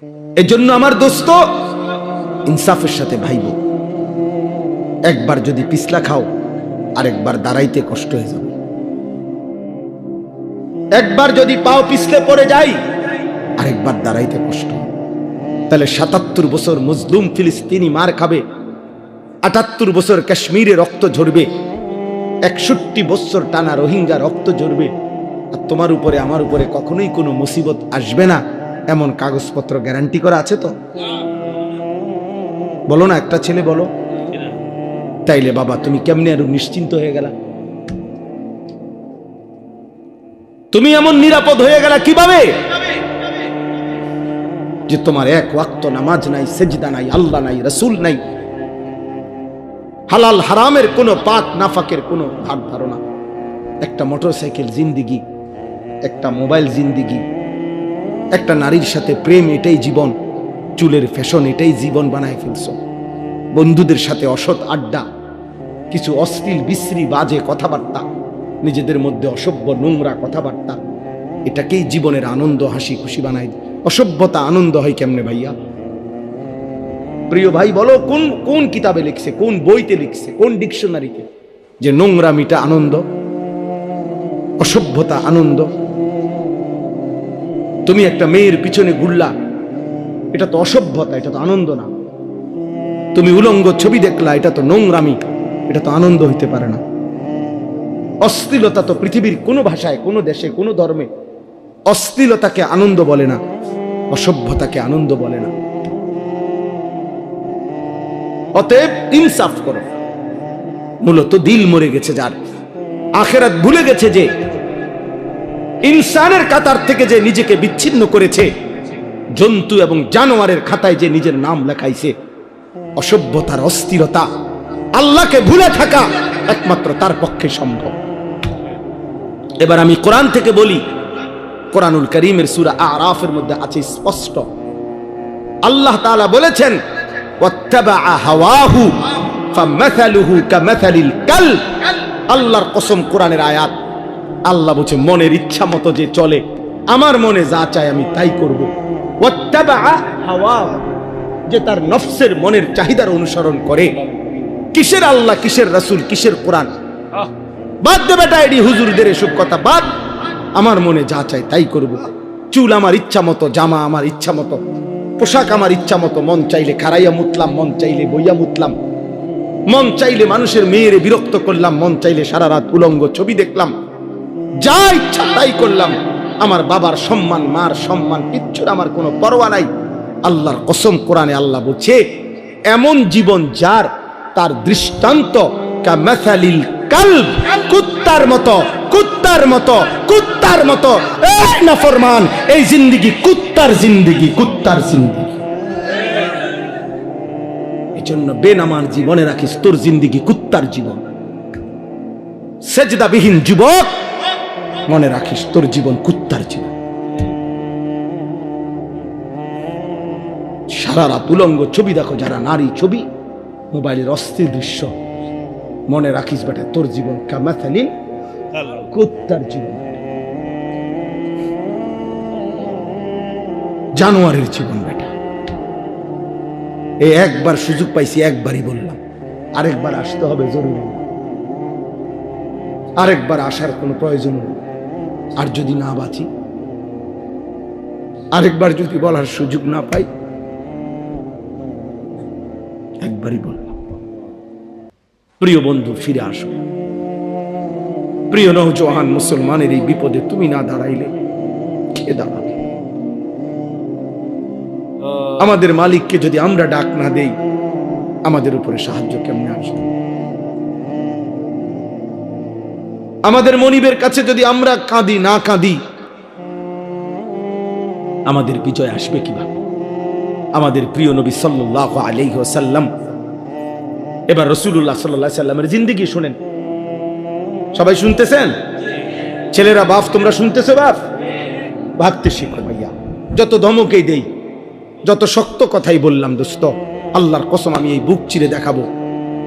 এজন্য আমার দোস্ত, ইনসাফের সাথে ভাইব। একবার যদি পিছলা খাও, আরেকবার দাঁড়াইতে কষ্ট হয়ে যাবে। একবার যদি পাও পিছলে পড়ে যাই, আরেকবার দাঁড়াইতে কষ্ট। তাহলে ৭৭ বছর মুসলিম ফিলিস্তিনি মার খাবে, ৭৮ বছর কাশ্মীরে রক্ত ঝরবে, ৬১ বছর টানা রোহিঙ্গা রক্ত ঝরবে, আর তোমার উপরে আমার উপরে কখনোই কোনো মুসিবত আসবে না, এমন কাগজপত্র গ্যারান্টি করা আছে তো? বলো না, একটা ছেলে বলো। তাইলে বাবা তুমি কেমনে আরো নিশ্চিন্ত হয়ে গেলা? তুমি এমন নিরাপদ হয়ে গেলা কিভাবে যে তোমার এক ওয়াক্ত নামাজ নাই, সেজদা নাই, আল্লাহ নাই, রাসূল নাই, হালাল হারামের কোনো পাক নাফাকের কোনো ভাগ ধারণা, একটা মোটরসাইকেল জিন্দিগি, একটা মোবাইল জিন্দিগি, একটা নারীর সাথে প্রেম, এটাই জীবন, চুলের ফ্যাশন এটাই জীবন বানায় ফেলছো, বন্ধুদের সাথে অসৎ আড্ডা, কিছু অশ্লীল বিশ্রী বাজে কথাবার্তা, নিজেদের মধ্যে অসভ্য নোংরা কথাবার্তা, এটাকেই জীবনের আনন্দ হাসি খুশি বানায়। অসভ্যতা আনন্দ হয় কেমনে ভাইয়া? প্রিয় ভাই বলো, কোন কোন কিতাবে লিখছে, কোন বইতে লিখছে, কোন ডিকশনারিতে যে নোংরামিটা আনন্দ, অসভ্যতা আনন্দ? তুমি একটা মেয়ের পিছনে ঘুরলা, এটা তো অসভ্যতা, এটা তো আনন্দ না। তুমি উলঙ্গ ছবি দেখলা, এটা তো নোংরামি, এটা তো আনন্দ হইতে পারে না। অশ্লীলতা তো পৃথিবীর কোনো ভাষায়, কোনো দেশে, কোনো ধর্মে অশ্লীলতাকে আনন্দ বলে না, অসভ্যতাকে আনন্দ বলে না। অতএব ইনসাফ করো। মূলত দিল মরে গেছে যার, আখিরাত ভুলে গেছে যে, ইনসানের কাতার থেকে যে নিজেকে বিচ্ছিন্ন করেছে, জন্তু এবং জানোয়ারের খাতায় যে নিজের নাম লেখাইছে, অসভ্যতার অস্থিরতা, আল্লাহকে ভুলে থাকা একমাত্র তার পক্ষে সম্ভব। এবার আমি কোরআন থেকে বলি, কোরআনুল কারীমের সূরা আরাফের মধ্যে আছে স্পষ্ট, আল্লাহ তাআলা বলেছেন, ওয়াত্তাবাআ হাওয়াহু ফামাসালুহু কামাসালিল কালব। আল্লাহর কসম, কোরআনের আয়াত, আল্লাহ বলছে মনের ইচ্ছা মতো যে চলে, আমার মনে যা চায় আমি তাই করব। ওয়াত্তাবাআ হাওয়াহু, যে তার নফসের মনের চাহিদার অনুসরণ করে। কিসের আল্লাহ, কিসের রাসূল, কিসের কোরআন? বাদ দে বেটা এডি হুজুরদের এসব কথা বাদ। আমার মনে যা চাই তাই করব। চুল আমার ইচ্ছা মতো, জামা আমার ইচ্ছা মতো, পোশাক আমার ইচ্ছা মতো, মন চাইলে খাড়াইয়া মুতলাম, মন চাইলে বইয়া মুতলাম, মন চাইলে মানুষের মেয়েরে বিরক্ত করলাম, মন চাইলে সারা রাত উলঙ্গ ছবি দেখলাম, যা ইচ্ছা তাই করলাম। আমার বাবার সম্মান, মার সম্মান, কিচ্ছুর আমার কোনো পরোয়া নাই। আল্লাহর কসম, কোরআনে আল্লাহ বলছে, এমন জীবন যার, তার দৃষ্টান্ত কামাসালিল কালব, কুত্তার মতো, কুত্তার মতো, কুত্তার মতো। এই নাফরমান, এই জিন্দেগি কুত্তার জিন্দেগি, কুত্তার জিন্দেগি। এজন্য বেনামাজ জীবনে রাখিস, তোর জিন্দেগি কুত্তার জীবন। সেজদাবিহীন যুবক, মনে রাখিস তোর জীবন কুত্তার জীবন। সারা রাত উলঙ্গ ছবি দেখো যারা, নারী ছবি, মোবাইলের অস্থির দৃশ্য, মনে রাখিস বেটা তোর জীবন কামাসালিল কুত্তার জীবন, জানোয়ারের জীবন বেটা। এই একবার সুযোগ পাইছি, একবারই বললাম, আরেকবার আসতে হবে জরুরি, আরেকবার আসার কোনো প্রয়োজন নেই। আর যদি না বাঁচি, আরেকবার যদি বলার সুযোগ না পাই, একবারই বললাম। প্রিয় বন্ধু, ফিরে আসো। প্রিয় নওজোয়ান মুসলমানের এই বিপদে তুমি না দাঁড়াইলে কে দাঁড়াবে? আমাদের মালিককে যদি আমরা ডাক না দেই, আমাদের উপরে সাহায্য কেমনে আসবে? আমাদের মনিবের কাছে যদি আমরা কাঁদি না কাঁদি, আমাদের বিজয় আসবে কিভাবে? আমাদের প্রিয় নবী সাল্লাল্লাহু আলাইহি ওয়াসাল্লাম, এবার রাসূলুল্লাহ সাল্লাল্লাহু আলাইহি ওয়াসাল্লামের জিন্দেগি শুনেন। সবাই শুনতেছেন? ছেলেরা, বাপ তোমরা শুনতেছো? বাপ ভাবতে শিখো ভাইয়া। যত ধমকেই দেই, যত শক্ত কথাই বললাম, দোস্ত, আল্লাহর কসম আমি এই বুক চিরে দেখাবো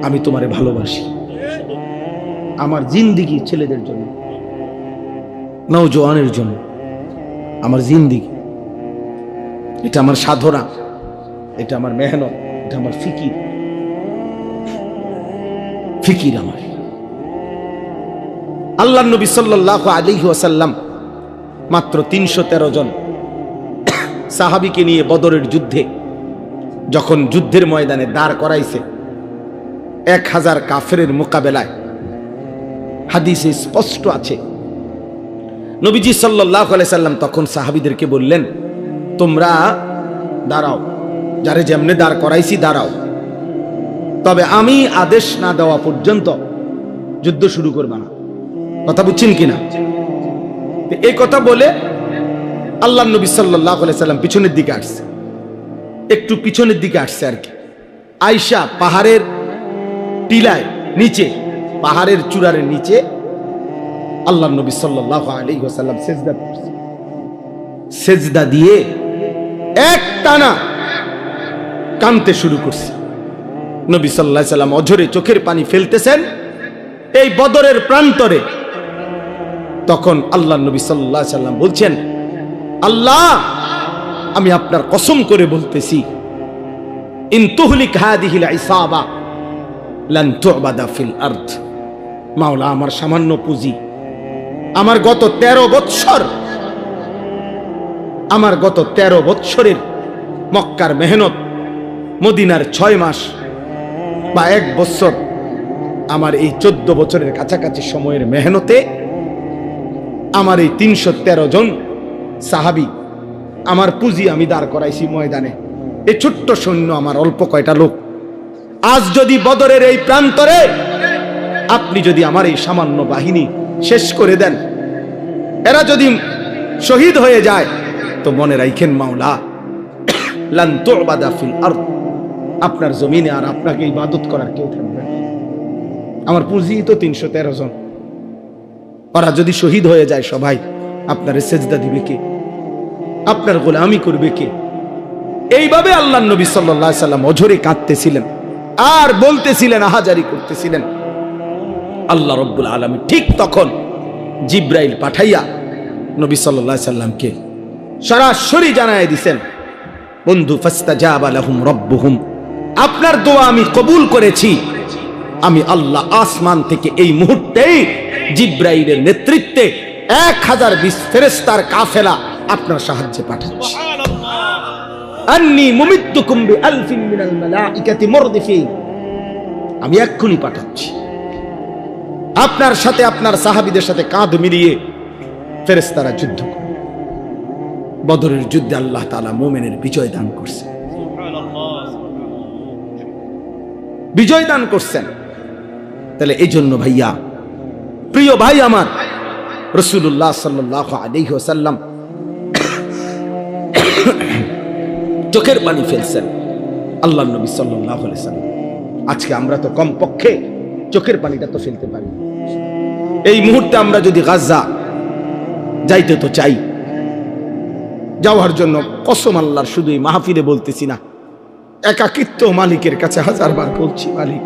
আমি তোমারে ভালোবাসি। আমার জিন্দেগি ছেলেদের জন্য, নওজোয়ানের জন্য, আমার জিন্দেগি। এটা আমার সাধনা, এটা আমার মেহনত, এটা আমার ফিকির। ফিকির আমার। আল্লাহর নবী সাল্লাল্লাহু আলাইহি ওয়াসাল্লাম মাত্র 313 জন সাহাবীকে নিয়ে বদরের যুদ্ধে যখন যুদ্ধের ময়দানে দাঁড় করাইছে 1000 কাফেরের মোকাবেলায়, হাদিসে স্পষ্ট আছে নবীজি সাল্লাল্লাহু আলাইহি সাল্লাম তখন সাহাবীদেরকে বললেন, তোমরা দাঁড়াও, যারে যেমনে দাঁড় করাইছি দাঁড়াও, তবে আমি আদেশ না দেওয়া পর্যন্ত যুদ্ধ শুরু করবা না। কথা বুঝছেন কিনা? এই কথা বলে আল্লাহর নবী সাল্লাল্লাহু আলাইহি সাল্লাম পিছনের দিকে আসছে, একটু পিছনের দিকে আসছে আর কি। আয়েশা পাহাড়ের টিলায় নিচে, পাহাড়ের চূড়ার নিচে আল্লাহর নবী সাল্লাল্লাহু আলাইহি ওয়াসাল্লাম সিজদা করছে। সিজদা দিয়ে এক টানা কাঁদতে শুরু করছে। নবী সাল্লাল্লাহু আলাইহি সাল্লাম অঝরে চোখের পানি ফেলতেছেন এই বদরের প্রান্তরে। তখন আল্লাহর নবী সাল্লাল্লাহু আলাইহি সাল্লাম বলছেন, আল্লাহ, আমি আপনার কসম করে বলতেছি, ইন তুহলিক হাদিহিল ইসাবা লান তুবাদা ফিল আরদ। মাওলা, আমার সামান্য পুঁজি, আমার গত 13 বৎসর, আমার গত 13 বৎসরের মক্কার মেহনত, মদিনার 6 মাস বা 1 বছর, আমার এই 14 বছরের কাছাকাছি সময়ের মেহনতে আমার এই 313 জন সাহাবী, আমার পুঁজি আমি দাঁড় করাইছি ময়দানে। এই ছোট্ট সৈন্য আমার অল্প কয়টা লোক, আজ যদি বদরের এই প্রান্তরে আপনি যদি আমার এই সামান্য বাহিনী শেষ করে দেন, এরা যদি শহীদ হয়ে যায়, তো মনে রাখেন মাওলা, লান তুবাদা ফিল আরদ, আপনার জমিনে আর আপনাকে ইবাদত করার কেউ থাকবে না। আমার পুঁজি তো 313 জন, ওরা যদি শহীদ হয়ে যায় সবাই, আপনার সেজদা দিবে কে? আপনার গোলামি করবে কে? এইভাবে আল্লাহর নবী সাল্লাল্লাহু আলাইহি সাল্লাম অঝরে কাঁদতেছিলেন আর বলতেছিলেন, আহাজারি করতেছিলেন। আল্লাহ রাব্বুল আলামিন ঠিক তখন জিব্রাইল পাঠাইয়া নবী সাল্লাল্লাহু আলাইহি সাল্লামকে সরাসরি জানায় দিয়েছেন, বন্ধু, ফাস্তাজাবা লাহুম রাব্বুহুম, আপনার দোয়া আমি কবুল করেছি। আমি আল্লাহ আসমান থেকে এই মুহূর্তেই জিব্রাইলের নেতৃত্বে 1020 ফেরেশতার কাফেলা আপনার সাহায্যে পাঠাচ্ছি। আন্নী মুমিদ্দুকুম বিআলফিন মিনাল মালাইকাতি মুরদিফিন, আমি এক্ষুনি পাঠাচ্ছি। আপনার সাথে আপনার সাহাবীদের সাথে কাঁধ মিলিয়ে ফেরেশতারা যুদ্ধ করে। বদরের যুদ্ধে আল্লাহ তাআলা মুমিনের বিজয় দান করছেন, বিজয় দান করছেন। তাহলে এই জন্য ভাইয়া, প্রিয় ভাই আমার, রাসূলুল্লাহ সাল্লাল্লাহু আলাইহি ওয়াসাল্লাম চোখের পানি ফেলছেন আল্লাহর নবী সাল্লাল্লাহু আলাইহি ওয়াসাল্লাম। আজকে আমরা তো কমপক্ষে চোখের পানিটা তো ফেলতে পারি। এই মুহূর্তে আমরা যদি গাজা যাইতে তো চাই, যাওয়ার জন্য কসম আল্লাহর, শুধু এই মাহফিলে বলতেছি না, একাকিত্ব মালিকের কাছে 1000 বার বলছি, মালিক,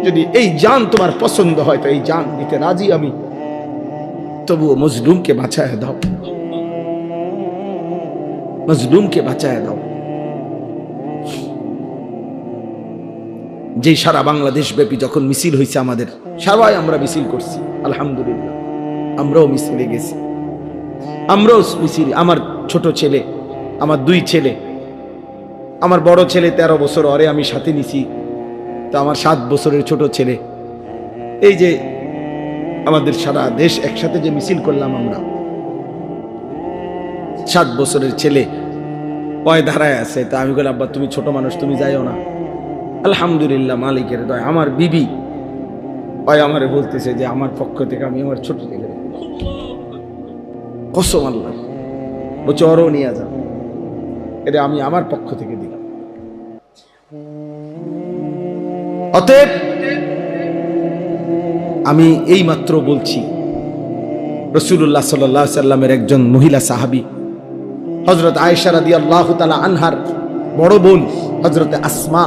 যদি এই জান তোমার পছন্দ হয় তো এই জান দিতে রাজি আমি, তবুও মজলুমকে বাঁচায় দাও, মজলুমকে বাঁচায় দাও। যে সারা বাংলাদেশ ব্যাপী যখন মিছিল হয়েছে, আমাদের সবাই আমরা মিছিল করছি, আলহামদুলিল্লাহ, আমরাও মিছিলে গেছি, আমরাও মিছিল। আমার ছোট ছেলে, আমার 2 ছেলে, আমার বড় ছেলে 13 বছর, ওরে আমি সাথে নিছি, তো আমার 7 বছরের ছোট ছেলে, এই যে আমাদের সারা দেশ একসাথে যে মিছিল করলাম আমরা, 7 বছরের ছেলে ওই ধারায় আছে। তা আমি বললাম, আব্বা তুমি ছোট মানুষ, তুমি যাইও না। আলহামদুলিল্লাহ, মালিকের দয়া, আমার বিবি ওই আমারে বলতেছে যে আমার পক্ষ থেকে আমি আমার ছোট ছেলে, কসম আল্লাহ, বলছে ওরও নিয়ে যাও, এটা আমি আমার পক্ষ থেকে দিলাম। অতএব আমি এই মাত্র বলছি, রাসূলুল্লাহ সাল্লাল্লাহু আলাইহি সাল্লামের একজন মহিলা সাহাবী হযরত আয়েশা রাদিয়াল্লাহু তাআলা আনহার বড় বোন হযরত আসমা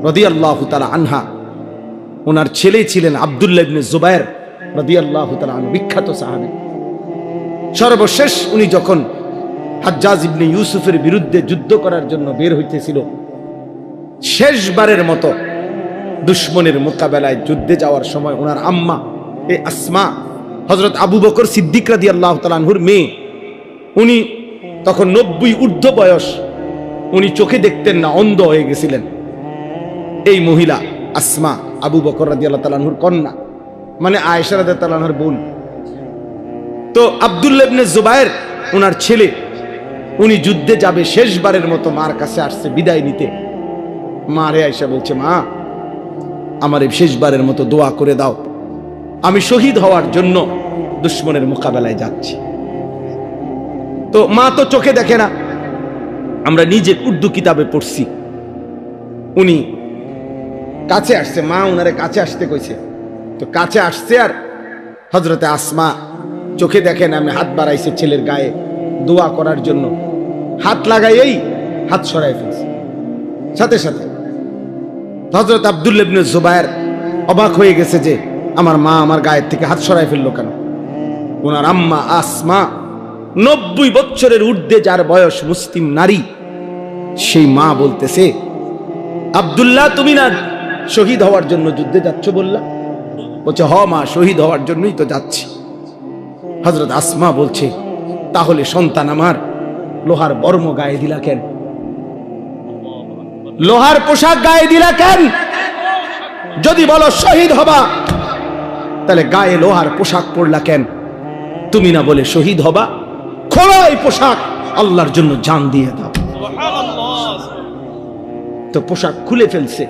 রাদিয়াল্লাহু তাআলা আনহা, ওনার ছেলে ছিলেন আব্দুল্লাহ ইবনে জুবায়ের রাদিয়াল্লাহু তাআলা আনহু, বিখ্যাত সাহাবী। সর্বশেষ উনি যখন হাজ্জাজ ইবনে ইউসুফের বিরুদ্ধে যুদ্ধ করার জন্য বের হইতেছিল, শেষবারের মতো দুশ্মনের মোকাবেলায় যুদ্ধে যাওয়ার সময় ওনার আম্মা এই আসমা হযরত আবু বকর সিদ্দিক রাদিয়াল্লাহু তাআলা আনহুর মেয়ে, উনি তখন 90 ঊর্ধ্ব বয়স, উনি চোখে দেখতেন না, অন্ধ হয়ে গেছিলেন। এই মহিলা আসমা আবু বকর রাদিয়াল্লাহু তাআলা আনহুর কন্যা, মানে আয়েশা রাদিয়াল্লাহু তাআলা আনহার বোন। তো আব্দুল্লাহ ইবনে জুবায়ের ওনার ছেলে, উনি যুদ্ধে যাবে, শেষবারের মতো মার কাছে আসছে বিদায় নিতে। মারে আয়েশা বলছে, মা আমার এই শেষবারের মতো দোয়া করে দাও, আমি শহীদ হওয়ার জন্য দুশ্মনের মোকাবেলায় যাচ্ছি। তো মা তো চোখে দেখে না, আমরা নিজে উর্দু কিতাবে পড়ছি। উনি কাছে আসছে, মা উনারে কাছে আসতে কইছে, তো কাছে আসছে, আর হযরতে আসমা চোখে দেখেন আমি হাত বাড়াইছে ছেলের গায়ে দোয়া করার জন্য, হাত লাগাইয়েই হাত সরাই ফেলছে। সাথে সাথে হযরত আব্দুল্লাহ ইবনে জুবায়ের অবাক হয়ে গেছে যে আমার মা আমার গায়ের থেকে হাত সরাই ফেললো কেন। ওনার আম্মা আসমা 90 বছরের ঊর্ধ্বে যার বয়স, মুসলিম নারী, সেই মা বলতেছে, আব্দুল্লাহ তুমি না শহীদ হওয়ার জন্য যুদ্ধে যাচ্ছ বললা? বলছে, হ মা, শহীদ হওয়ার জন্যই তো যাচ্ছি। হযরত আসমা বলছে, তাহলে সন্তান আমার লোহার বর্ম গায়ে দিলা কেন? লোহার পোশাক গায়ে দিলা কেন? যদি বলো শহীদ হবা, তাহলে গায়ে লোহার পোশাক পরলা কেন? তুমি না বলে শহীদ হবা, খোলো এই পোশাক, আল্লাহর জন্য জান দিয়ে দাও। তো পোশাক খুলে ফেলছে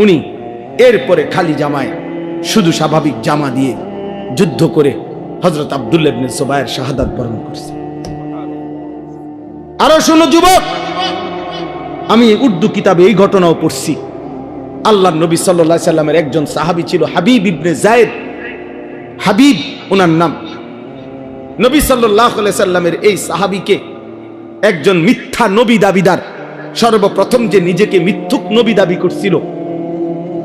উনি। এরপরে খালি জামায়, শুধু স্বাভাবিক জামা দিয়ে যুদ্ধ করে হযরত আব্দুল্লাহ ইবনে জুবায়ের শাহাদাত বরণ করছে। আরো শোনো যুবক, আমি উর্দু কিতাবে এই ঘটনাও পড়ছি। আল্লাহর নবী সাল্লাল্লাহু আলাইহি সাল্লামের একজন সাহাবী ছিল হাবিব ইবনে যায়েদ, হাবিব ওনার নাম। নবী সাল্লাল্লাহু আলাইহি সাল্লামের এই সাহাবীকে একজন মিথ্যা নবী দাবিদার, সর্বপ্রথম যে নিজেকে মিথ্যুক নবী দাবি করছিল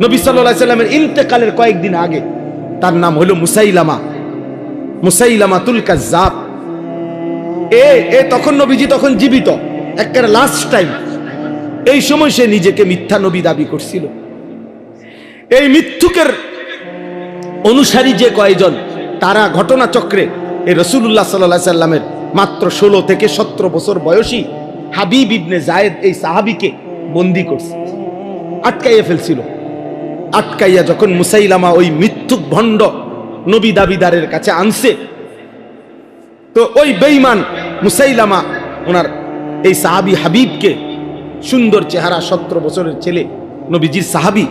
নবী সাল্লাল্লাহু আলাইহি সাল্লামের ইন্তেকালের কয়েকদিন আগে, তার নাম হলো মুসাইলামা, মুসাইলামাতুল কাজ্জাব। তখন নবীজি তখন জীবিত, একেবারে লাস্ট টাইম। এই সময় সে নিজেকে মিথ্যা নবী দাবি করছিল। এই মিথ্যুকের অনুসারী যে কয়েকজন, তারা ঘটনাচক্রে এই রাসূলুল্লাহ সাল্লাল্লাহু আলাইহি সাল্লামের মাত্র 16 থেকে 17 বছর বয়সী হাবিব ইবনে যায়েদ এই সাহাবীকে বন্দী করছে, আটকাইয়া ফেলছিল। আটকাইয়া যখন মুসাইলামা ওই মিথ্যুক ভণ্ড নবী দাবিদারের কাছে আনছে, তো ওই বেঈমান মুসাইলামা ওনার এই সাহাবী হাবিবকে, সুন্দর চেহারা, 17 বছরের ছেলে, নবীজির সাহাবী,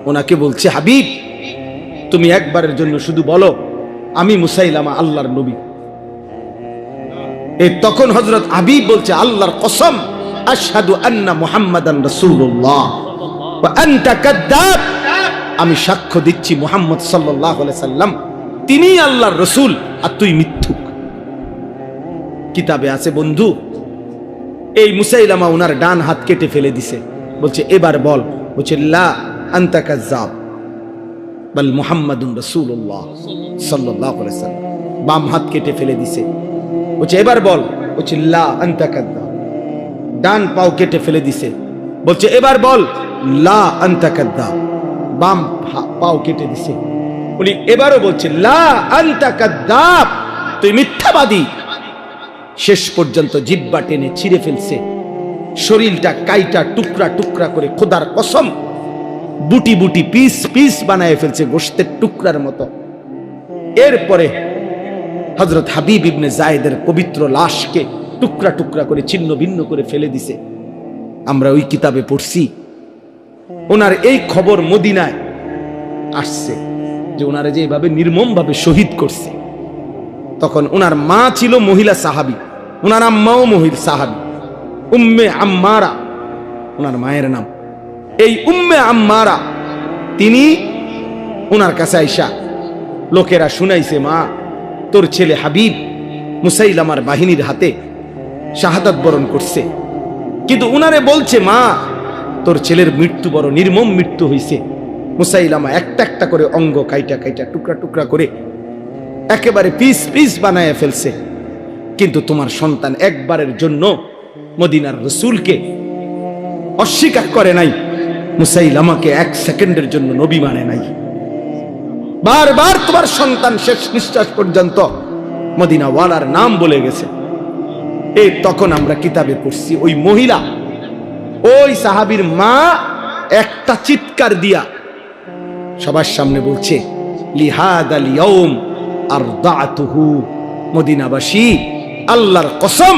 ওনাকে বলছে, হাবিব তুমি একবারের জন্য শুধু বলো আমি মুসাইলামা আল্লাহর নবী। তখন হযরত হাবিব বলছে, আল্লাহর কসম, আশহাদু আন্না মুহাম্মাদান রাসূলুল্লাহ ওয়া আনতা কাযযাব, আমি সাক্ষ্য দিচ্ছি মুহাম্মদ সাল্লাল্লাহু আলাইহি সাল্লাম তিনি আল্লাহর রাসূল, আর তুই মিথ্যুক। কিতাবে আছে বন্ধু, এই মুসাইলামা ওনার ডান হাত কেটে ফেলে দিছে, বলছে এবার বল। বলছে, লা আনতা কাযযাব বাল মুহাম্মাদুন রাসূলুল্লাহ সাল্লাল্লাহু আলাইহি সাল্লাম। বাম হাত কেটে ফেলে দিছে, বলছে এবার বল। বলছে, লা আনতা কাযযাব। ডান পাও কেটে ফেলে দিছে, বলছে এবার বল, লা আনতা কাযযাব। বাম পাও কেটে দিছে, উনি এবারও বলছে, লা আনতা কাযযাব, তুই মিথ্যাবাদী। শেষ পর্যন্ত জিহ্বা টেনে ছিঁড়ে ফেলছে, শরীরটা কাইটা টুকরা টুকরা করে, খোদার কসম বুটি বুটি পিস পিস বানায় ফেলছে, গোশতের টুকরার মতো। এরপরে হযরত হাবিব ইবনে যায়েদের পবিত্র লাশকে টুকরা টুকরা করে ছিন্ন ভিন্ন করে ফেলে দিছে। আমরা ওই কিতাবে পড়ছি, ওনার এই খবর মদিনায় আসছে যে ওনারা যে এইভাবে নির্মম ভাবে শহীদ করছে। তখন ওনার মা ছিল মহিলা সাহাবী, ওনার আম্মাও মহিলা সাহাবী, উম্মে আম্মারা ওনার মায়ের নাম। এই উম্মে আম্মারা তিনি ওনার কাছে আইসা লোকেরা শুনাইছে, মা তোর ছেলে হাবিব মুসাইলামার বাহিনীর হাতে শাহাদাত বরণ করছে, কিন্তু উনারে বলছে, মা তোর ছেলের মৃত্যু বড় নির্মম মৃত্যু হইছে। মুসাইলামা একটা একটা করে অঙ্গ কাইটা কাইটা টুকরা টুকরা করে একেবারে পিস পিস বানায় ফেলছে। কিন্তু তোমার সন্তান একবারের জন্য মদিনার রাসূলকে অস্বীকার করে নাই, মুসাইলামাকে এক সেকেন্ডের জন্য নবী মানে নাই। বারবার তোমার সন্তান শেষ নিঃশ্বাস পর্যন্ত মদিনাওয়ালার নাম বলে গেছে। এই তখন আমরা কিতাবে পড়ছি, ওই মহিলা, ওই সাহাবীর মা একটা চিৎকার দিয়া সবার সামনে বলছে, লিহাদাল ইয়াউম আরদাতুহু, মদিনাবাসী আল্লাহর কসম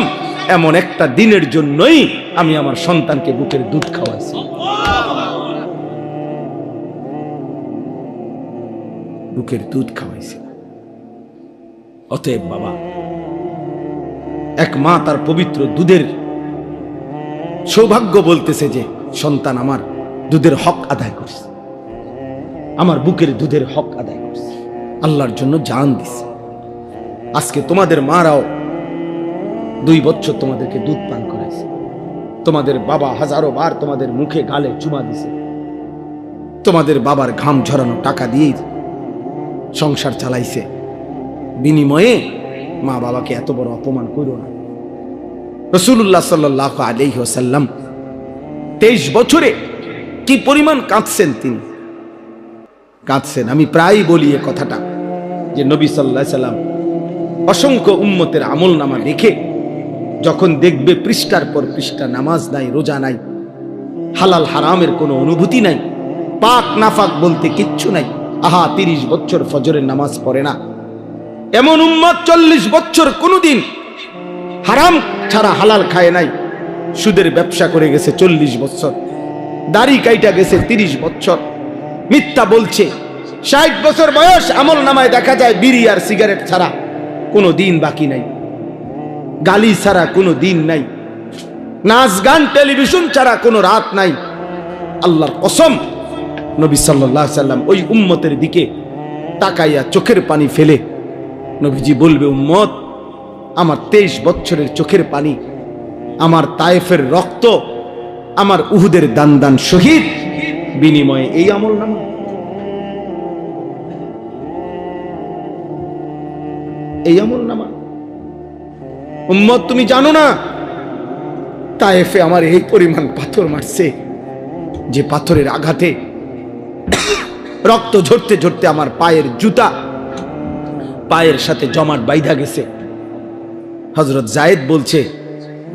এমন একটা দিনের জন্যই আমি আমার সন্তানকে বুকের দুধ খাওয়াইছি। বুকের দুধ খাওয়াইছি। অতএব বাবা, এক মা তার পবিত্র দুধের সৌভাগ্য বলতেছে যে সন্তান আমার দুধের হক আদায় করছে, আমার বুকের দুধের হক আদায় করছে, আল্লাহর জন্য জান দিছে। আজকে তোমাদের মারাও 2 বছর তোমাদেরকে দুধ পান করাইছে, তোমাদের বাবা হাজারো বার তোমাদের মুখে গালে চুমা দিছে, তোমাদের বাবার ঘাম ঝরানো টাকা দিয়ে সংসার চালাইছে। বিনিময়ে মা বাবাকে এত বড় অপমান করো না। রাসূলুল্লাহ সাল্লাল্লাহু আলাইহি ওয়াসাল্লাম 23 বছরে কি পরিমাণ কাঁদছেন, তিনি কাঁদছেন। আমি প্রায় বলি এ কথাটা যে নবী সাল্লাল্লাহু আলাইহি সাল্লাম অসংখ্য উম্মতের আমলনামা দেখে যখন দেখবে পৃষ্ঠার পর পৃষ্ঠা নামাজ নাই, রোজা নাই, হালাল হারামের কোনো অনুভূতি নাই, পাক নাফাক বলতে কিচ্ছু নাই, আহা 30 বছর ফজরের নামাজ পড়ে না, এমন উম্মত 40 বছর কোনদিন হারাম ছাড়া হালাল খায় নাই, সুদের ব্যবসা করে গেছে 40 বছর, দাড়ি কাইটা গেছে 30 বছর, মিথ্যা বলছে 60 বছর বয়স, আমল নামায় দেখা যায় বিড়ি আর সিগারেট ছাড়া কোনো দিন বাকি নাই, গালি ছাড়া কোনো দিন নাই, নাচ গান টেলিভিশন ছাড়া কোনো রাত নাই। আল্লাহর কসম, নবী সাল্লাল্লাহু আলাইহি সাল্লাম ওই উম্মতের দিকে তাকাইয়া চোখের পানি ফেলে নবীজি বলবে, উম্মত আমার 23 বছরের চোখের পানি, আমার তায়েফের রক্ত, আমার উহুদের দান দান শহীদ বিনিময়ে এই আমল নামা, এই আমল নামা। উম্মত তুমি জানো না তায়েফে আমার এই পরিমাণ পাথর মারছে, যে পাথরের আঘাতে রক্ত ঝরতে ঝরতে আমার পায়ের জুতা পায়ের সাথে জমাট বাইধা গেছে। হযরত যায়েদ বলছে,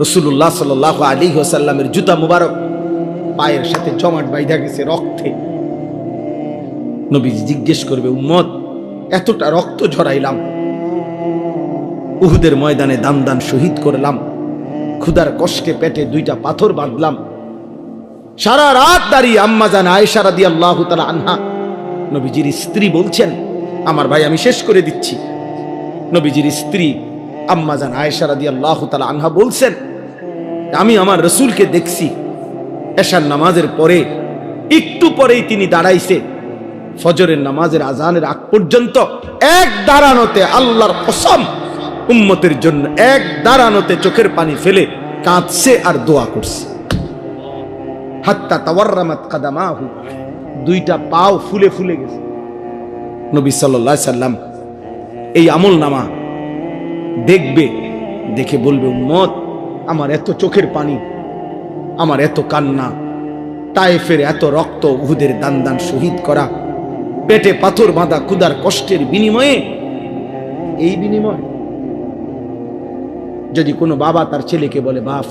রাসূলুল্লাহ সাল্লাল্লাহু আলাইহি ওয়াসাল্লামের জুতা মুবারক পায়ের সাথে জমাট বাইধা গেছে রক্তে। নবীজি জিজ্ঞেস করবে, উম্মত এতটা রক্ত ঝরাইলাম, উহুদের ময়দানে দান দান শহীদ করলাম, ক্ষুধার কষ্টে পেটে 2টা পাথর বাঁধলাম, সারা রাত দাঁড়িয়ে আম্মাজান আয়েশা রাদিয়াল্লাহু তাআলা আনহা নবীজির স্ত্রী বলছেন, আমার ভাই আমি শেষ করে দিচ্ছি, নবীজির স্ত্রী আম্মাজান আয়েশা রাদিয়াল্লাহু তাআলা আনহা বলছেন, আমি আমার রাসূলকে দেখছি এশার নামাজের পরে একটু পরেই তিনি দাঁড়াইছে, ফজরের নামাজের আজানের আগ পর্যন্ত এক দাঁড়ানোতে, আল্লাহর কসম উম্মতের জন্য এক দাঁড়ানোতে চোখের পানি ফেলে কাঁদছে আর দোয়া করছে। হাত্তা তাওয়াররামাত কাদামাহু, 2টা পাও ফুলে ফুলে গেছে। নবী সাল্লাল্লাহু আলাইহি সাল্লাম এই আমল নামা দেখবে, দেখে বলবে, উম্মত আমার এত চোখের পানি, আমার এত কান্না, তায়েফের এত রক্ত, উহুদের দান দান শহীদ করা, পেটে পাথর বাঁধা, ক্ষুধার কষ্টের বিনিময়ে, এই বিনিময় যদি কোনো বাবা তার ছেলেকে বলে, বাপ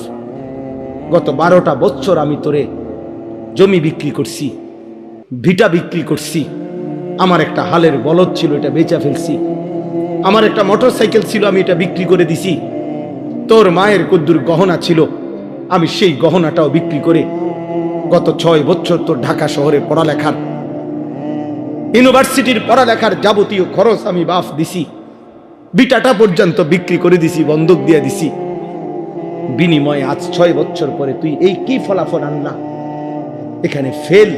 গত 12টা বছর আমি তোরে জমি বিক্রি করছি, ভিটা বিক্রি করছি, আমার একটা হালের বলদ ছিল এটা বেচা ফেলছি, আমার একটা মোটরসাইকেল ছিল আমি এটা বিক্রি করে দিছি, তোর মায়ের কদ্দুর গহনা ছিল আমি সেই গহনাটাও বিক্রি করে গত 6 বছর তোর ঢাকা শহরে পড়ালেখার, ইউনিভার্সিটির পড়ালেখার যাবতীয় খরচ আমি বাপ দিছি, বিটাটা পর্যন্ত বিক্রি করে দিছি, বন্ধক দিয়ে দিছি, বিনিময়ে আজ 6 বছর পরে তুই এই কি ফলাফল আনলা, এখানে ফেল।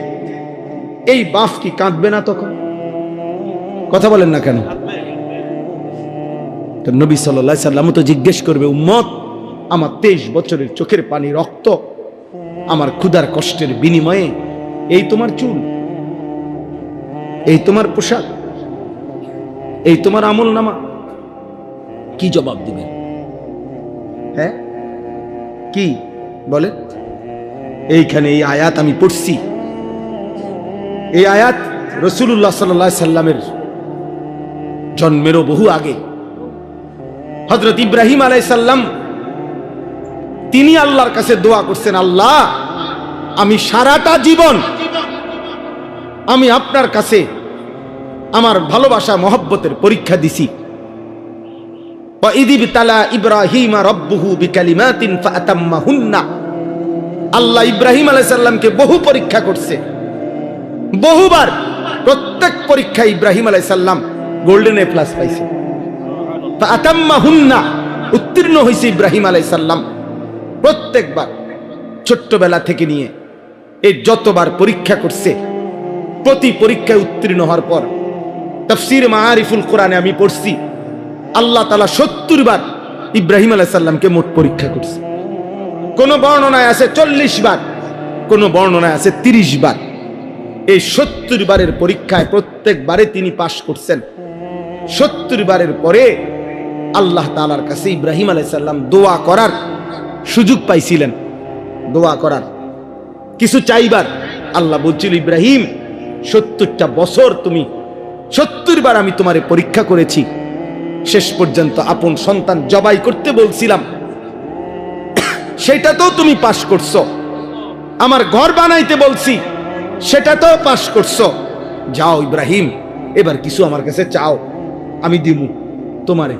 এই বাপ কি কাঁদবে না তখন? কথা বলেন না কেন? তো নবী সাল্লাল্লাহু আলাইহি সাল্লাম তো জিজ্ঞেস করবে, উম্মত আমার 23 বছরের চোখের পানি, রক্ত, আমার ক্ষুধার কষ্টের বিনিময়ে এই তোমার চুল, এই তোমার পোশাক, এই তোমার আমল নামা, কি জবাব দিবেন? কি বলে? এইখানে এই আয়াত আমি পড়ছি। এই আয়াত রাসূলুল্লাহ সাল্লাল্লাহু আলাইহি সাল্লামের জন্মেরও বহু আগে। হযরত ইব্রাহিম আলাইহিস সালাম তিনি আল্লাহর কাছে দোয়া করছেন, আল্লাহ আমি সারাটা জীবন আমি আপনার কাছে আমার ভালোবাসা মহব্বতের পরীক্ষা দিছি। ওয়াইদিবতালা ইব্রাহিমা রাব্বুহু বিকালিমাতিন ফাআতাম্মাহুন্না। আল্লাহ ইব্রাহিম আলাইহিস সালামকে বহু পরীক্ষা করছে, বহুবার। প্রত্যেক পরীক্ষায় ইব্রাহিম আলাইহিস সালাম গোল্ডেন এ প্লাস পাইছে। ফাআতাম্মাহুন্না, উত্তীর্ণ হয়েছে ইব্রাহিম আলাইহিস সালাম প্রত্যেকবার। ছোট্টবেলা থেকে নিয়ে এই যতবার পরীক্ষা করছে, প্রতি পরীক্ষায় উত্তীর্ণ হওয়ার পর তাফসীর মাআরিফুল কোরআনে আমি পড়ছি আল্লাহ তাআলা 70 বার ইব্রাহিম আলাইহিস সালামকে মোট পরীক্ষা করছে। কোন বর্ণনায় আছে 40 বার, কোন বর্ণনায় আছে 30 বার। এই 70 বারের পরীক্ষায় প্রত্যেকবারে তিনি পাশ করছেন। 70 বারের পরে আল্লাহ তাআলার কাছে ইব্রাহিম আলাইহিস সালাম দোয়া করার সুযোগ পাইছিলেন। দোয়া করার, কিছু চাইবার। আল্লাহ বলছিল, ইব্রাহিম 70টা বছর তুমি 70 বার আমি তোমারে পরীক্ষা করেছি। শেষ পর্যন্ত আপন সন্তান জবাই করতে বলছিলাম, সেটা তো তুমি পাশ করছো। আমার ঘর বানাইতে বলছি, সেটা তো পাশ করছো। যাও ইব্রাহিম, এবার কিছু আমার কাছে চাও, আমি দিমু তোমারে।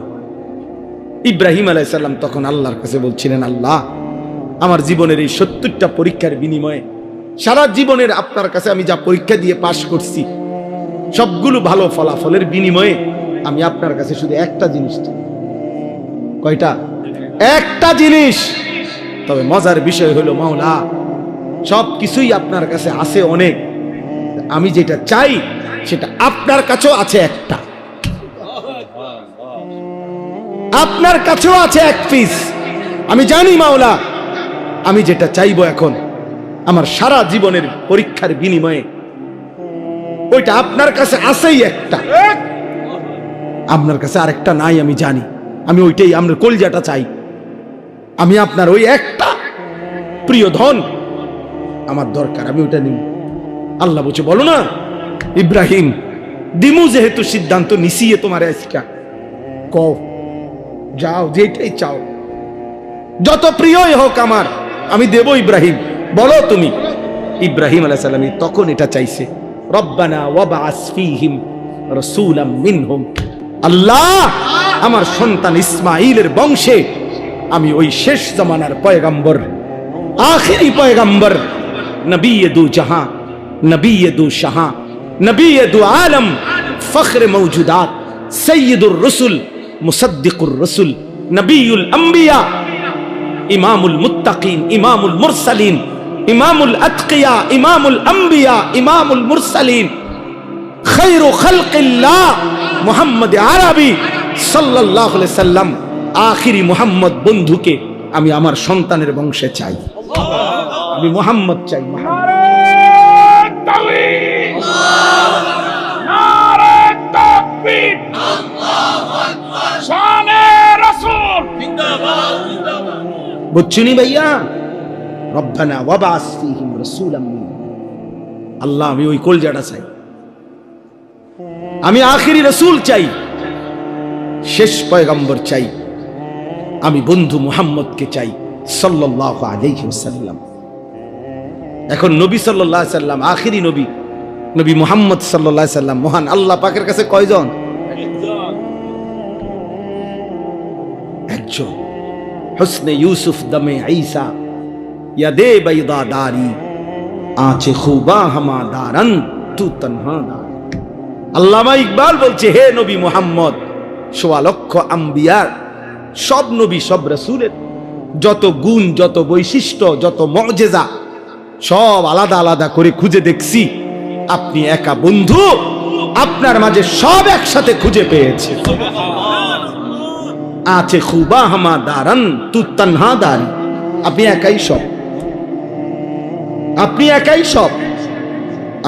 ইব্রাহিম আলাইহিস সালাম তখন আল্লাহর কাছে বলছিলেন, আল্লাহ আমার জীবনের এই 70টা পরীক্ষার বিনিময়ে, সারা জীবনের আপনার কাছে আমি যা পরীক্ষা দিয়ে পাশ করছি, সবগুলো ভালো ফলাফলের বিনিময়ে আমি আপনার কাছে শুধু একটা জিনিস চাই। কয়টা? একটা জিনিস। তবে মজার বিষয় হলো, মাওলা সব কিছুই আপনার কাছে আছে অনেক, আমি যেটা চাই সেটা আপনার কাছেও আছে একটা। আপনার কাছেও আছে এক পিস। আমি জানি মাওলা, আমি যেটা চাইবো এখন আমার সারা জীবনের পরীক্ষার বিনিময়ে, ওইটা আপনার কাছে আছেই একটা, আপনার কাছে আরেকটা নাই। আমি জানি, আমি ওইটাই, আপনার কলজাটা চাই। আমি আপনার ওই একটা প্রিয় ধন আমার দরকার, আমি ওইটা নিব। আল্লাহ বলছে, বলো না ইব্রাহিম, দিমু যেহেতু সিদ্ধান্ত নিছিয়ে তোমার আজকা, কও যাও, যেটাই চাও, যত প্রিয়ই হোক আমার, আমি দেব ইব্রাহিম, বলো তুমি। ইব্রাহিম আলাইহিস সালাম তখন এটা চাইছে, রব্বানা ওয়াবআস ফীহিম রাসূলাম মিনহুম। আল্লাহ আমার সন্তান ইসমাঈলের বংশে আমি ওই শেষ জামানার পয়গম্বর, আখেরি পয়গম্বর, নবী দু জাহাं, নবী দু শাহাं, নবী দু আলম, ফখরে মওজুদাত, সৈয়দুর রসুল, মুসদ্দিকুর রসুল, নবীউল আম্বিয়া, ইমামুল মুত্তাকিন, ইমামুল মুরসালিন, ইমামুল আতকিয়া, ইমামুল আম্বিয়া, ইমামুল মুরসালিন, খায়রু খালকিল্লাহ মুহাম্মদ আরবি সাল্লাল্লাহু আলাইহি সাল্লাম, আখিরি মুহাম্মদ বন্ধুকে আমি আমার সন্তানের বংশে চাই। আমি মুহাম্মদ চাই। বুঝছুনি ভাইয়া? রব্বানা ওয়াবআস ফীহিম রাসূলাম মিনহুম। আল্লাহ আমি ওই কলজাটা চাই, আমি আখিরি রাসূল চাই, শেষ পয়গম্বর চাই, আমি বন্ধু মুহাম্মদকে চাই সাল্লাল্লাহু আলাইহি ওয়াসাল্লাম। এখন নবী সাল্লাল্লাহু আলাইহি ওয়াসাল্লাম আখিরি নবী, নবী মুহাম্মদ সাল্লাল্লাহু আলাইহি ওয়াসাল্লাম মহান আল্লাহ পাকের কাছে কয়জন? একজন। হুসনে ইউসুফ দমে ঈসা, ইয়াদে বাইদা দারি, আঁচে খুবা হামা দারন, তু তনহা দার। আল্লামা ইকবাল বলছে, হে নবী মুহাম্মদ, ১৬ লক্ষ আম্বিয়ার, সব নবী সব রাসূলের যত গুণ, যত বৈশিষ্ট্য, যত মুআজিজা, সব আলাদা আলাদা করে খুঁজে দেখছি, আপনি একা বন্ধু, আপনার মাঝে সব একসাথে খুঁজে পেয়েছে। আছে খুবা হামা দারন, তু তনহা দারি। আপনি একাই সব, আপনি একাই সব,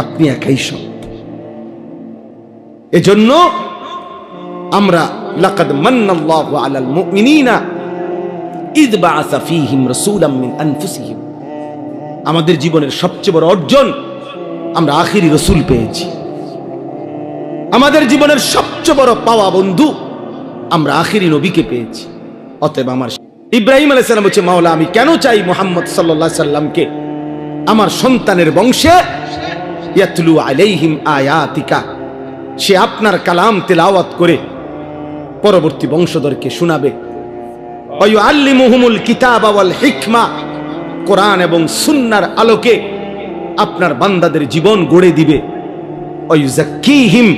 আপনি একাই সব। এজন্য আমরা লাকাদ মান্নাল্লাহু আলাল মুমিনিনা ইয বাআসা ফীহিম রাসূলাম মিন আনফুসিহিম। আমাদের জীবনের সবচেয়ে বড় অর্জন, আমরা আখিরি রাসূল পেয়েছি। আমাদের জীবনের সবচেয়ে বড় পাওয়া বন্ধু, আমরা আখিরি নবীকে পেয়েছি। অতএব আমার ইব্রাহিম আলাইহিস সালাম বলছে, মাওলা আমি কেন চাই মুহাম্মদ সাল্লাল্লাহু আলাইহি সাল্লামকে আমার সন্তানের বংশে, ইয়াতলু আলাইহিম আয়াতিকা, সে আপনার কালাম তেলাওয়াত করে পরবর্তী বংশধরকে শোনাবে। ওয়া ইউআল্লিমুহুমুল কিতাবা ওয়াল হিকমা, কোরআন এবং সুন্নাহর আলোকে আপনার বান্দাদের জীবন গড়ে দিবে। ওয়া ইউযাক্কিহিম,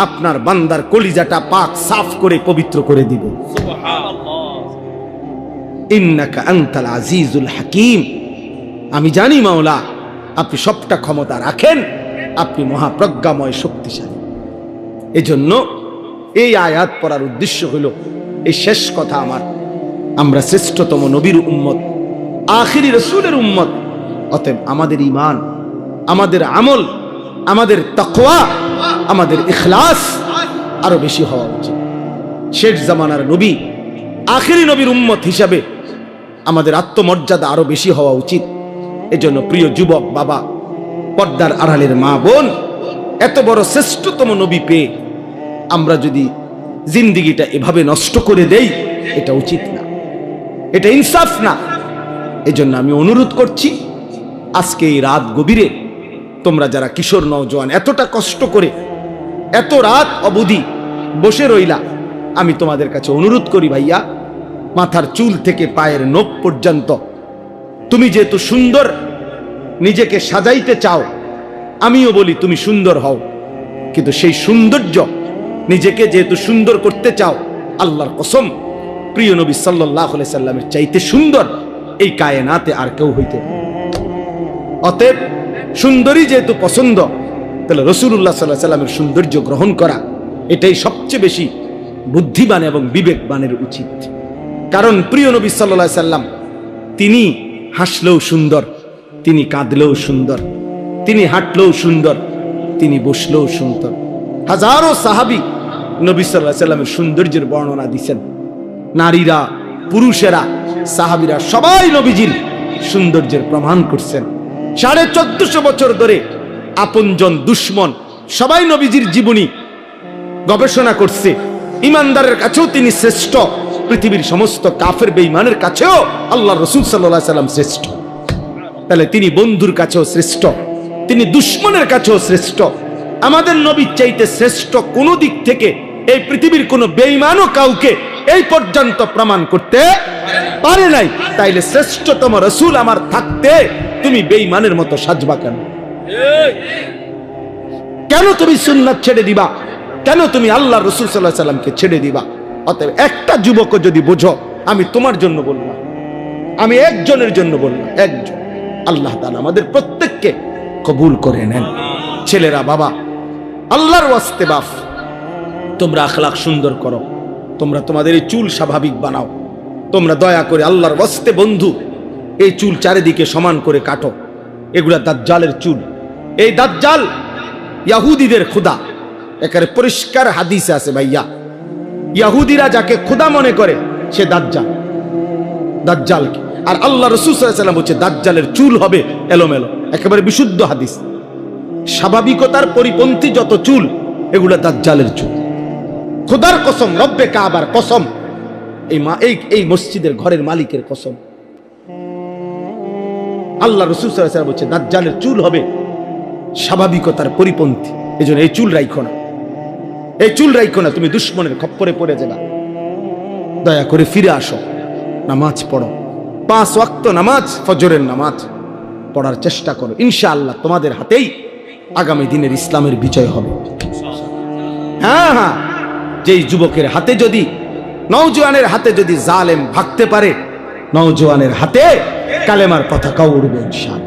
আপনার বান্দার কলিজাটা পাক সাফ করে পবিত্র করে দিবে। সুবহানাল্লাহ। ইন্নাকা আনতাল আজিজুল হাকীম, আমি জানি মাওলা আপনি সবটা ক্ষমতা রাখেন, আপনি মহাপ্রজ্ঞাময় শক্তিশালী। এজন্য এই আয়াত পড়ার উদ্দেশ্য হলো এই শেষ কথা আমার, আমরা শ্রেষ্ঠতম নবীর উম্মত, আখিরি রাসূলের উম্মত। অতএব আমাদের ঈমান, আমাদের আমল, আমাদের তাকওয়া, আমাদের ইখলাস আরো বেশি হওয়া উচিত। শেষ জামানার নবী, আখিরি নবীর উম্মত হিসাবে আমাদের আত্মমর্যাদা আরো বেশি হওয়া উচিত। এজন্য প্রিয় যুবক বাবা, পর্দার আড়ালের মা বোন, এত বড় শ্রেষ্ঠতম নবী পেয়ে আমরা যদি জিন্দিগিটা এভাবে নষ্ট করে দেই, এটা উচিত না, এটা ইনসাফ না। এজন্য আমি অনুরোধ করছি, আজকে এই রাত গভীরে তোমরা যারা কিশোর নওজোয়ান এতটা কষ্ট করে এত রাত অবধি বসে রইলা, আমি তোমাদের কাছে অনুরোধ করি ভাইয়া, মাথার চুল থেকে পায়ের নখ পর্যন্ত তুমি যেহেতু সুন্দর নিজেকে সাজাইতে চাও, আমিও বলি তুমি সুন্দর হও, কিন্তু সেই সৌন্দর্য নিজেকে যেহেতু সুন্দর করতে চাও, আল্লাহর কসম প্রিয় নবী সাল্লাল্লাহু আলাইহি সাল্লামের চাইতে সুন্দর এই কায়নাতে আর কেউ হইতে। অতএব সুন্দরী যেহেতু পছন্দ, তাহলে রাসূলুল্লাহ সাল্লাল্লাহু আলাইহি সাল্লামের সৌন্দর্য গ্রহণ করা এটাই সবচেয়ে বেশি বুদ্ধিমান এবং বিবেকবানের উচিত। কারণ প্রিয় নবী সাল্লাল্লাহু আলাইহি সাল্লাম তিনি হাসলেও সুন্দর, তিনি কাঁদলেও সুন্দর, তিনি হাঁটলেও সুন্দর, তিনি বসলেও সুন্দর। হাজারো সাহাবী নবী সাল্লাল্লাহু আলাইহি সাল্লামের সৌন্দর্যের বর্ণনা দিয়েছেন। নারীরা, পুরুষেরা, সাহাবীরা সবাই নবীজির সৌন্দর্যের প্রমাণ করছেন। 1450 বছর ধরে আপনজন দুশ্মন সবাই নবীজির জীবনী গবেষণা করছে। ইমানদারের কাছেও তিনি শ্রেষ্ঠ, পৃথিবীর সমস্ত কাফের বেঈমানের কাছেও আল্লাহর রাসূল সাল্লাল্লাহু আলাইহি সাল্লাম শ্রেষ্ঠ। তাহলে তিনি বন্ধুর কাছেও শ্রেষ্ঠ, তিনি দুশ্মনের কাছেও শ্রেষ্ঠ। আমাদের নবীর চাইতে শ্রেষ্ঠ কোন দিক থেকে এই পৃথিবীর কোন বেঈমানও কাউকে এই পর্যন্ত প্রমাণ করতে পারে নাই। তাইলে শ্রেষ্ঠতম রাসূল আমার থাকতে তুমি বেঈমানের মতো সাজবা কেন? কেন তুমি সুন্নাত ছেড়ে দিবা? কেন তুমি আল্লাহর রাসূল সাল্লাল্লাহু আলাইহি সাল্লামকে ছেড়ে দিবা? অতএব একটা যুবকও যদি বোঝো, আমি তোমার জন্য বললাম, আমি একজনের জন্য বললাম, একজন। আল্লাহ তাআলা আমাদের প্রত্যেককে কবুল করে নেন। ছেলেরা, বাবা, আল্লাহর ওয়াস্তে বাপ, তোমরা আখলাক সুন্দর করো, তোমরা তোমাদের এই চুল স্বাভাবিক বানাও, তোমরা দয়া করে আল্লাহর ওয়াস্তে বন্ধু এই চুল চারিদিকে সমান করে কাটো। এগুলা দাজ্জালের চুল। এই দাজ্জাল ইহুদিদের খোদা, একেবারে পরিষ্কার হাদিসে আছে ভাইয়া। ইহুদিরা যাকে খোদা মনে করে সে দাজ্জাল, দাজ্জালকে। আর আল্লাহ রাসূল সাল্লাল্লাহু আলাইহি সাল্লাম বলছে দাজ্জালের চুল হবে এলোমেলো, একেবারে বিশুদ্ধ হাদিস। স্বাভাবিকতার পরিপন্থী যত চুল, এগুলা দাজ্জালের চুল। খোদার কসম, রব্বে কাবার কসম, এই মসজিদের ঘরের মালিকের কসম, আল্লাহ রাসূল সাল্লাল্লাহু আলাইহি ওয়াসাল্লাম বলছে দাজ্জালের চুল হবে স্বাভাবিকতার পরিপন্থী। এজন্য এই চুল রাখো না, এই চুল রাখো না, তুমি দুশ্মনের খপ্পরে পড়ে যাবে। দয়া করে ফিরে আসো, নামাজ পড়ো, 5 ওয়াক্ত নামাজ, ফজরের নামাজ পড়ার চেষ্টা করো। ইনশাআল্লাহ তোমাদের হাতেই আগামী দিনের ইসলামের বিজয় হবে। হ্যাঁ হ্যাঁ, যেই যুবকের হাতে যদি, নওজোয়ানের হাতে যদি জালেম ভাগতে পারে, নওজোয়ানের হাতে কালেমার পতাকাও উড়বে ইনশাআল্লাহ।